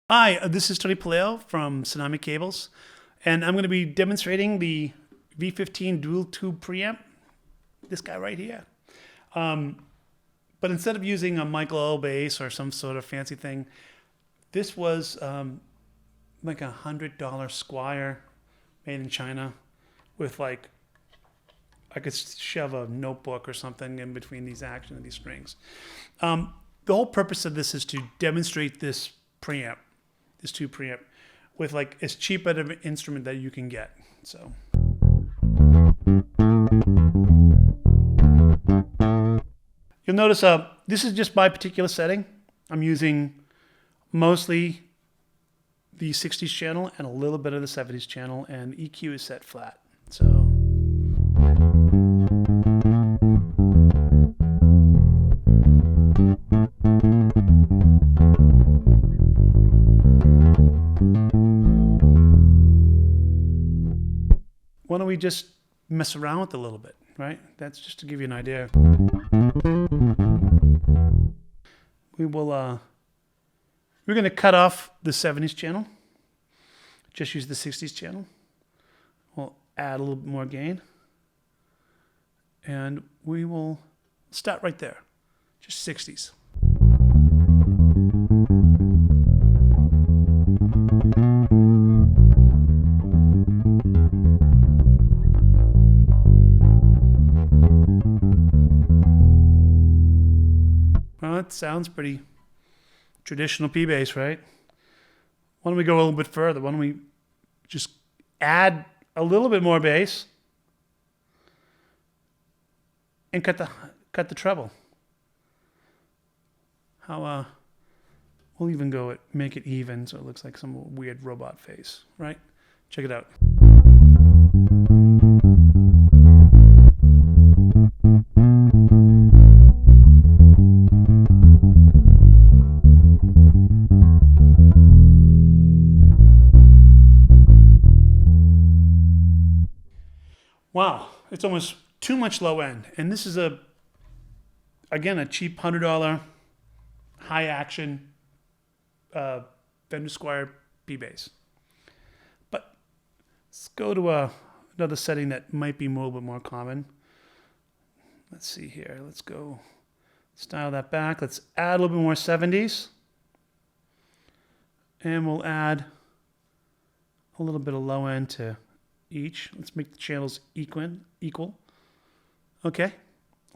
Hi, this is Tony Puleo from Tsunami Cables, and I'm going to be demonstrating the V-15 dual tube preamp, this guy right here. But instead of using a Michael bass or some sort of fancy thing, this was like $100 Squire made in China with like, I could shove a notebook or something in between these actions of these strings. The whole purpose of this is to demonstrate this preamp. This tube preamp with like as cheap of an instrument that you can get. So you'll notice this is just my particular setting. I'm using mostly the 60s channel and a little bit of the 70s channel, and EQ is set flat. So why don't we just mess around with it a little bit, right? That's just to give you an idea. We're going to cut off the 70s channel. Just use the 60s channel. We'll add a little bit more gain. And we will start right there. Just 60s. Well, that sounds pretty traditional P-Bass, right? Why don't we go a little bit further? Why don't we just add a little bit more bass and cut the treble? How we'll even go make it even so it looks like some weird robot face, right? Check it out. Wow, it's almost too much low end. And this is again, a cheap $100 high action Fender Squire P-Bass. But let's go to another setting that might be a little bit more common. Let's see here. Let's go style that back. Let's add a little bit more 70s. And we'll add a little bit of low end to each. Let's make the channels equal. Okay,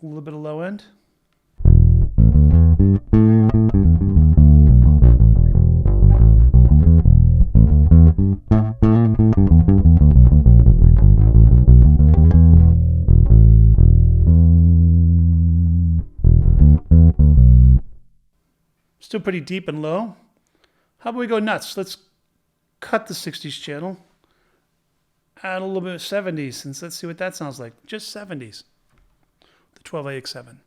a little bit of low end. Still pretty deep and low. How about we go nuts? Let's cut the 60s channel. Add a little bit of 70s, and let's see what that sounds like. Just 70s. The 12AX7.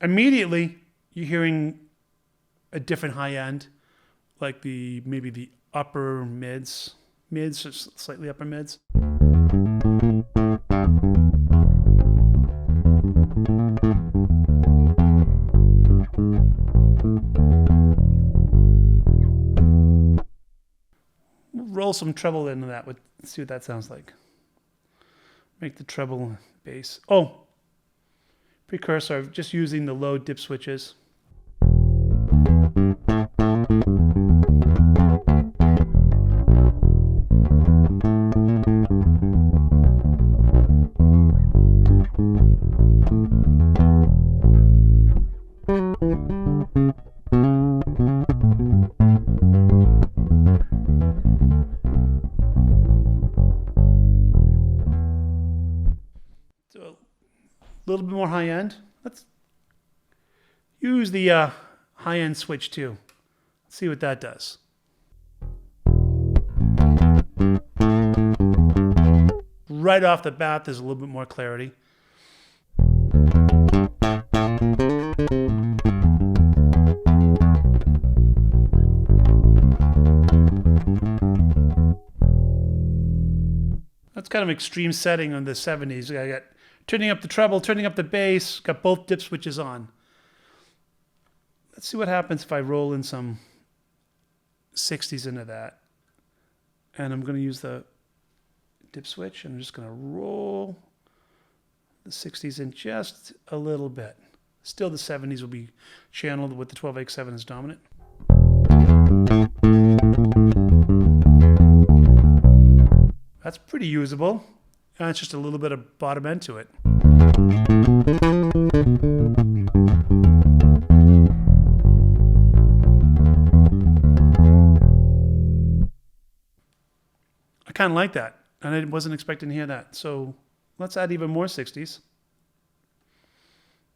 Immediately, you're hearing a different high end, like maybe the upper mids, or slightly upper mids. Roll some treble into that. Let's see what that sounds like. Make the treble bass. Oh, precursor, just using the low dip switches. A little bit more high end. Let's use the high end switch too. Let's see what that does. Right off the bat, there's a little bit more clarity. That's kind of extreme setting on the 70s. I got turning up the treble, turning up the bass, got both dip switches on. Let's see what happens if I roll in some 60s into that. And I'm going to use the dip switch. And I'm just going to roll the 60s in just a little bit. Still the 70s will be channeled with the 12X7 as dominant. That's pretty usable. And it's just a little bit of bottom end to it. I kind of like that, and I wasn't expecting to hear that. So let's add even more 60s.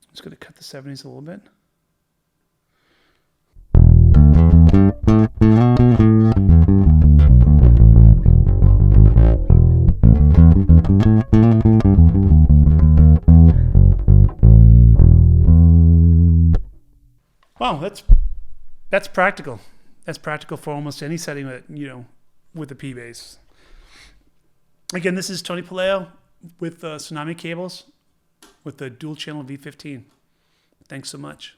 I'm just going to cut the 70s a little bit. Wow, that's practical. That's practical for almost any setting that, with the P-Bass. Again, this is Tony Puleo with Tsunami cables with the dual channel V-15. Thanks so much.